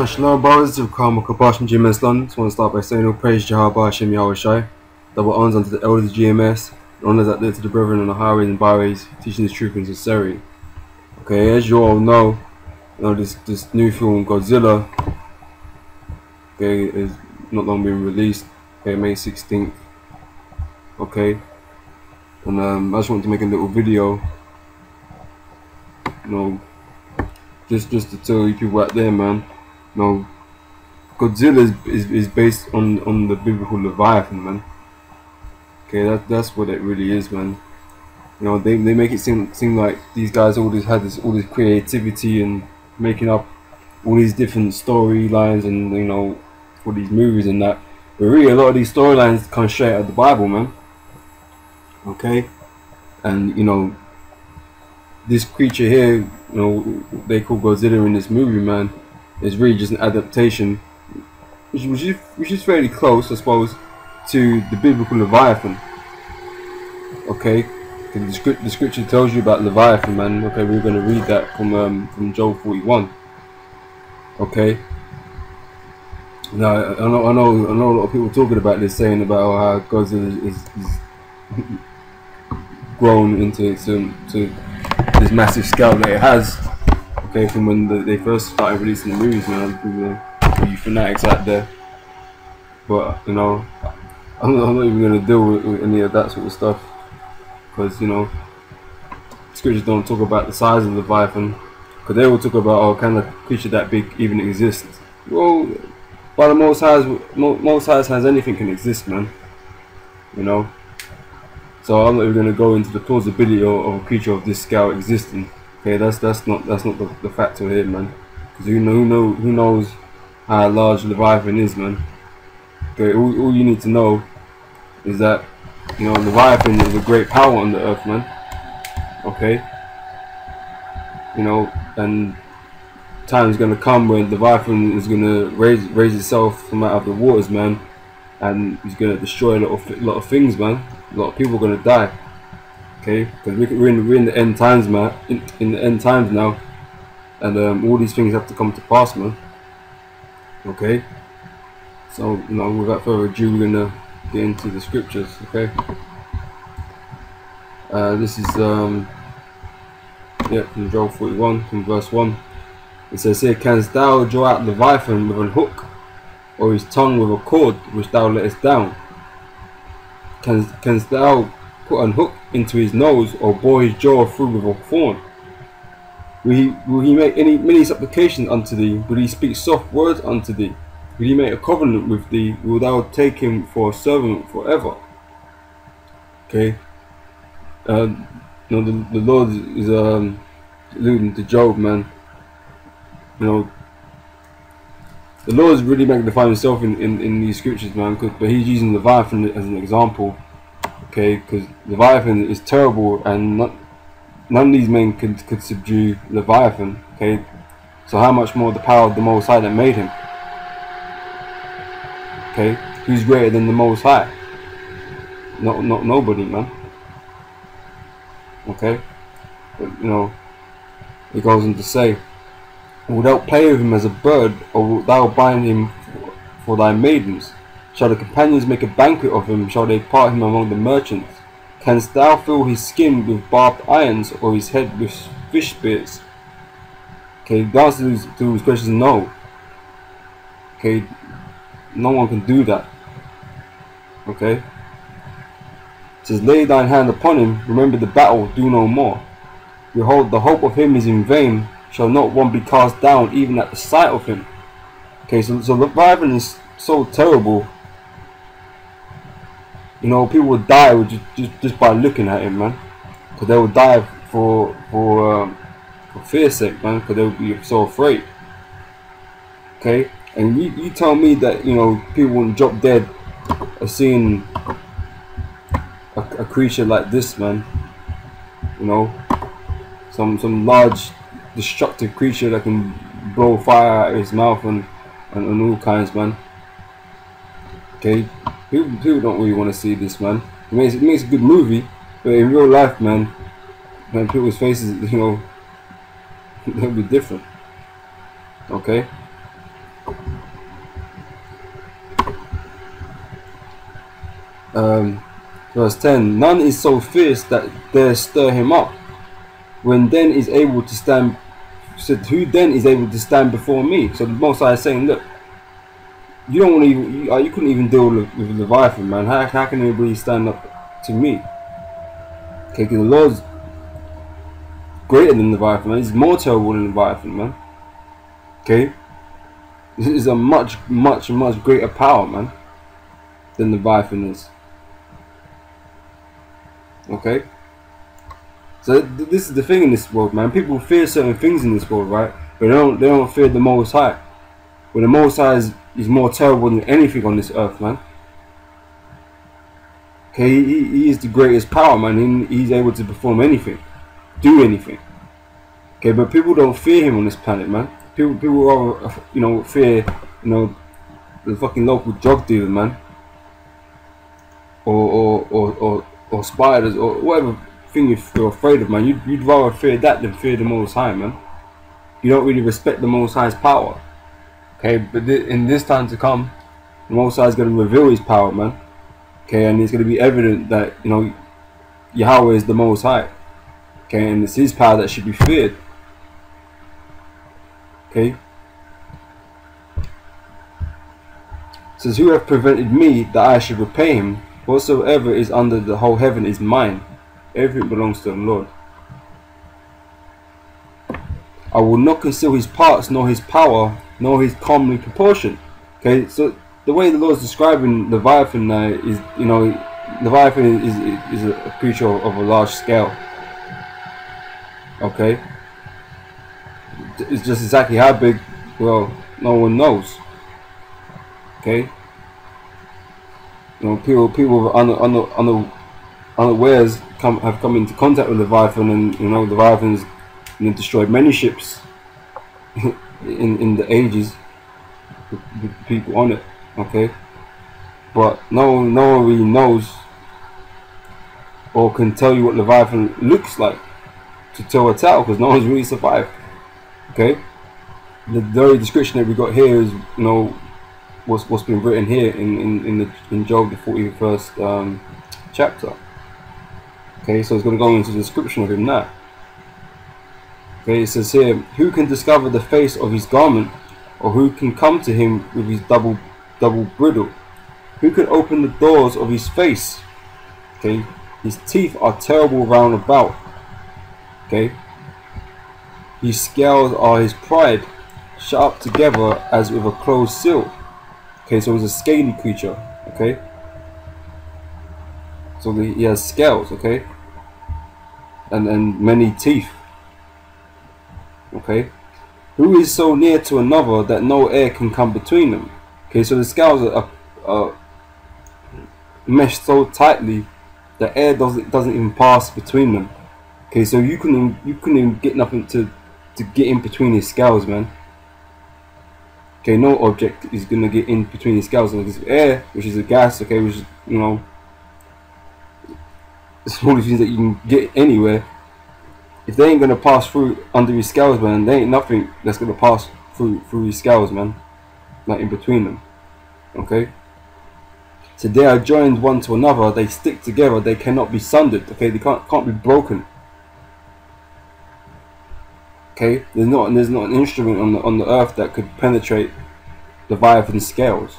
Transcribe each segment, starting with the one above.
Shalom brothers of Karma Kabash and GMS London. Just want to start by saying all praise Jehovah Hashem Yahweh Shai. Double honors unto the elders of GMS, and honors out there to the brethren on the highways and byways, teaching the truth and sincerity. Okay, as you all know, this new film Godzilla, okay, is not long been released. Okay, May 16th. Okay, and I just wanted to make a little video, just to tell you people out there, man. Godzilla is based on the biblical Leviathan, man. Okay, that's what it really is, man. They make it seem like these guys always had all this creativity and making up all these different storylines and all these movies and that. But really, a lot of these storylines come straight out of the Bible, man. Okay, and this creature here, they call Godzilla in this movie, man, is really just an adaptation, which is fairly close, I suppose, to the biblical Leviathan. Okay, the scripture tells you about Leviathan, man. Okay, we're going to read that from Job 41. Okay. Now I know a lot of people talking about this, saying about how Godzilla is grown into this massive scale that it has. Okay, from when they first started releasing the movies, man. For you fanatics out there, but I'm not even gonna deal with any of that sort of stuff, because scriptures don't talk about the size of the Leviathan, because they will talk about can a creature that big even exist. Well, by the Most High's hands, anything can exist, man. So I'm not even gonna go into the plausibility of a creature of this scale existing. Okay, that's not the factor here, man. Because who knows how large Leviathan is, man. Okay, all you need to know is that Leviathan is a great power on the earth, man. Okay, and time's gonna come when Leviathan is gonna raise itself from out of the waters, man, and he's gonna destroy a lot of things, man. A lot of people are gonna die. Okay, because we're in the end times, man. In the end times now, and all these things have to come to pass, man. Okay, so without further ado, we're gonna get into the scriptures. Okay, this is from Job 41 from verse 1. It says here, "Canst thou draw out Leviathan with an hook, or his tongue with a cord which thou lettest down? Canst thou put an hook into his nose, or bore his jaw through with a thorn? Will he make many supplications unto thee? Will he speak soft words unto thee? Will he make a covenant with thee? Will thou take him for a servant forever?" Okay. The Lord is alluding to Job, man. The Lord is really magnifying himself in these scriptures, man. But he's using Leviathan as an example. Okay, because Leviathan is terrible, and none of these men could subdue Leviathan. Okay, so how much more the power of the Most High that made him? Okay, who's greater than the Most High? Not nobody, man. Okay, but it goes on to say, "Wilt thou play with him as a bird, or wilt thou bind him for thy maidens? Shall the companions make a banquet of him? Shall they part him among the merchants? Canst thou fill his skin with barbed irons, or his head with fish spears?" Okay, the answer to these questions is no. Okay, no one can do that. Okay, it says, "Lay thine hand upon him, remember the battle, do no more. Behold, the hope of him is in vain, shall not one be cast down even at the sight of him?" Okay, so Leviathan is so terrible. People would die with just by looking at him, man. Because they would die for fear's sake, man. Because they would be so afraid. Okay, and you tell me that people wouldn't drop dead of seeing a creature like this, man. Some large destructive creature that can blow fire out of his mouth and all kinds, man. Okay, people don't really want to see this, man. It makes a good movie, but in real life, man, people's faces, they'll be different. Okay, Verse 10, none is so fierce that dare stir him up. When then is able to stand, said, who then is able to stand before me? So the Most High is saying, look, you don't want to even, you couldn't even deal with Leviathan, man. How can anybody stand up to me? Okay, because the Lord's greater than Leviathan, man. He's more terrible than Leviathan, man. Okay, this is a much greater power, man, than Leviathan is. Okay, so this is the thing in this world, man. People fear certain things in this world, right? But they don't fear the Most High. But the Most High is more terrible than anything on this earth, man. Okay, he is the greatest power, man. He's able to perform anything, do anything. Okay, but people don't fear him on this planet, man. People are, fear, the fucking local drug dealer, man, or spiders, or whatever thing you're afraid of, man. You'd rather fear that than fear the Most High, man. You don't really respect the Most High's power. Okay, but in this time to come, the Most High is going to reveal his power, man. Okay, and it's going to be evident that, Yahweh is the Most High. Okay, and it's his power that should be feared. Okay. It says, who hath prevented me that I should repay him? Whatsoever is under the whole heaven is mine. Everything belongs to the Lord. I will not conceal his parts, nor his power, nor his comely proportion. Okay, so the way the Lord is describing Leviathan is, Leviathan is a creature of a large scale. Okay, it's just exactly how big, well, no one knows. Okay, people unawares have come into contact with Leviathan, and Leviathan's destroyed many ships in the ages with people on it. Okay, but no one really knows or can tell you what Leviathan looks like to tell a tale, because no one's really survived. Okay, the very description that we got here is what's been written here in Job, the 41st chapter. Okay, so it's going to go into the description of him now. Okay, it says here, who can discover the face of his garment, or who can come to him with his double bridle? Who can open the doors of his face? Okay, his teeth are terrible round about. Okay, his scales are his pride, shut up together as with a closed seal. Okay, so he's a scaly creature. Okay, so he has scales. Okay, and many teeth. Okay, who is so near to another that no air can come between them? Okay, so the scales are meshed so tightly that air doesn't even pass between them. Okay, so you couldn't even get nothing to get in between his scales, man. Okay, no object is gonna get in between his scales. Like this air, which is a gas, okay, which is it's all the things that you can get anywhere. If they ain't gonna pass through under his scales, man, there ain't nothing that's gonna pass through his scales, man. Like in between them. Okay. So they are joined one to another. They stick together. They cannot be sundered. Okay, they can't be broken. Okay, there's not an instrument on the earth that could penetrate Leviathan's scales.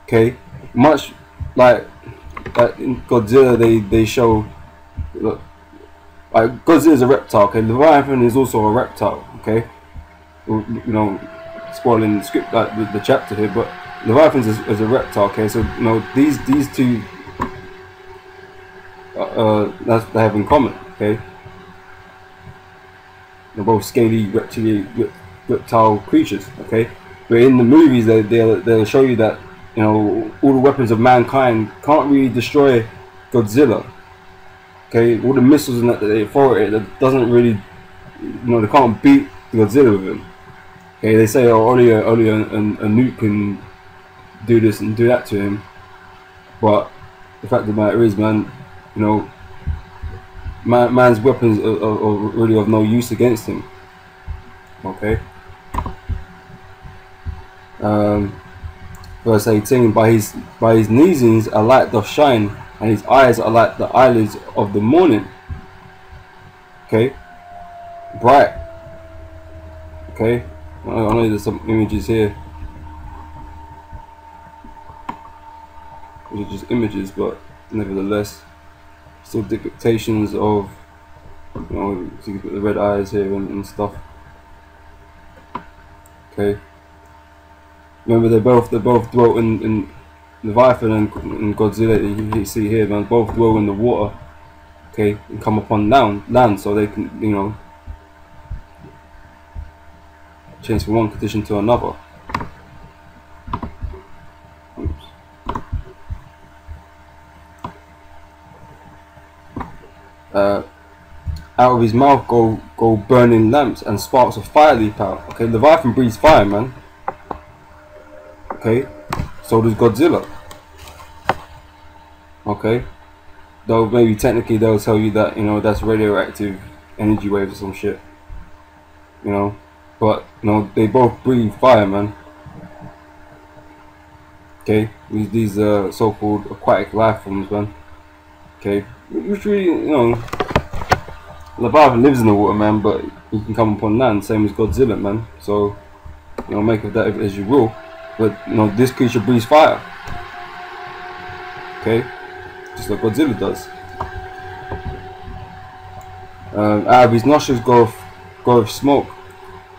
Okay, much like in Godzilla, they show. Look, like Godzilla is a reptile. Okay, Leviathan is also a reptile. Okay, spoiling the script, like the chapter here, but Leviathan is a reptile. Okay, so these two that's they have in common. Okay. They're both scaly reptile creatures, okay? But in the movies, they'll show you that all the weapons of mankind can't really destroy Godzilla. Okay, all the missiles and that they throw at it, that doesn't really, they can't beat Godzilla with him. Okay, they say only a nuke can do this and do that to him, but the fact of the matter is, man, man's weapons are really of no use against him. Okay. Verse 18, by his neesings a light doth shine, and his eyes are like the eyelids of the morning. Okay, bright. Okay, I know there's some images here, which are just images, but nevertheless, still depictions of, you know, so you can put the red eyes here and stuff. Okay. Remember, they both dwelt in Leviathan and Godzilla. You see here, man, both dwell in the water. Okay, and come upon land, so they can, you know, change from one condition to another. Oops. Out of his mouth go burning lamps, and sparks of fire leap out. Okay, Leviathan breathes fire, man. Okay, so does Godzilla. Okay, though maybe technically they'll tell you that, you know, that's radioactive energy waves or some shit, you know, but you know, they both breathe fire, man. Okay, these so-called aquatic life forms, man. Okay, which really, you know, Leviathan lives in the water, man, but he can come upon land, same as Godzilla, man. So, you know, make of that as you will. But you know, this creature breathes fire. Okay, just like Godzilla does. Out of his nostrils goeth smoke,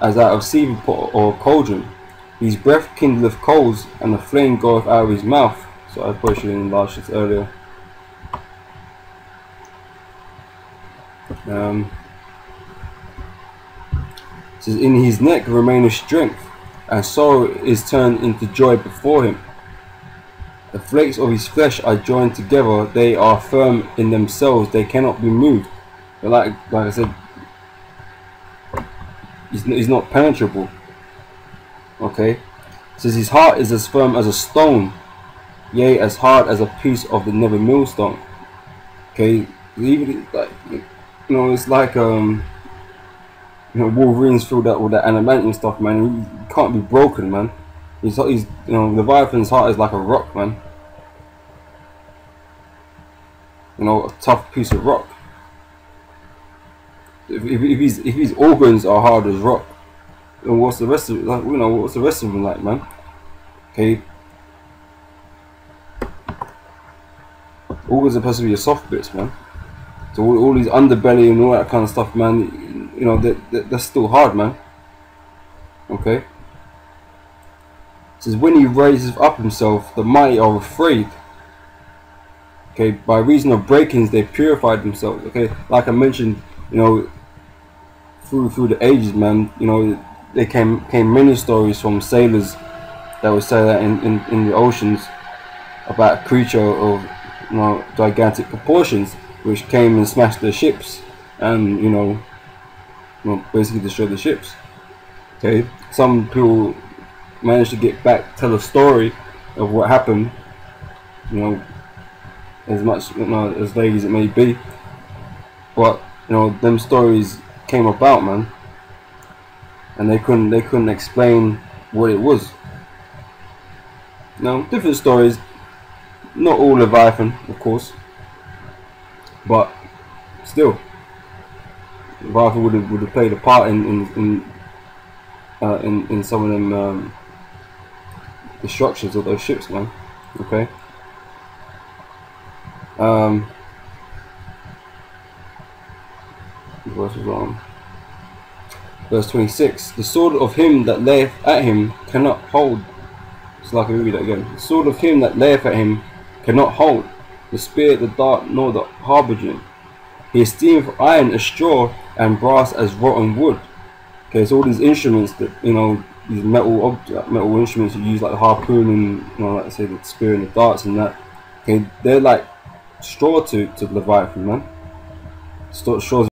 as out of seething pot or cauldron. His breath kindleth coals, and the flame goeth out of his mouth. So I probably should have enlarged this earlier. It says, in his neck remaineth strength, and sorrow is turned into joy before him. The flakes of his flesh are joined together, they are firm in themselves, they cannot be moved. But like I said, he's not penetrable. Okay, it says his heart is as firm as a stone, yea, as hard as a piece of the never millstone. Okay, even like, you know, it's like you know, Wolverine's filled out with that adamantium stuff, man. He can't be broken, man. He's you know, Leviathan's heart is like a rock, man. You know, a tough piece of rock. If his organs are hard as rock, then what's the rest of it like? You know, what's the rest of him like, man? Okay, organs are supposed to be your soft bits, man. So all these underbelly and all that kind of stuff, man, you know, that's still hard, man. Okay. It says, when he raises up himself, the mighty are afraid. Okay, by reason of breakings they purified themselves. Okay, like I mentioned, you know, through the ages, man, you know, there came many stories from sailors that would say that in the oceans about a creature of, you know, gigantic proportions, which came and smashed their ships, and you know, basically destroyed the ships. Okay, some people managed to get back, tell a story of what happened, you know, as much, you know, as vague as it may be, but you know, them stories came about, man, and they couldn't explain what it was. Now, different stories, not all Leviathan, of course, but still, Leviathan would have played a part in some of them destructions of those ships, man. Okay. Verse 26. The sword of him that layeth at him cannot hold. It's like I read that again. The sword of him that layeth at him cannot hold. The spear, the dart, nor the harbinger. He esteemeth iron as straw, and brass as rotten wood. Okay, so all these instruments that, you know, these metal instruments you use, like the harpoon and, you know, like I say, the spear and the darts and that. Okay, they're like straw to Leviathan, man. Straw's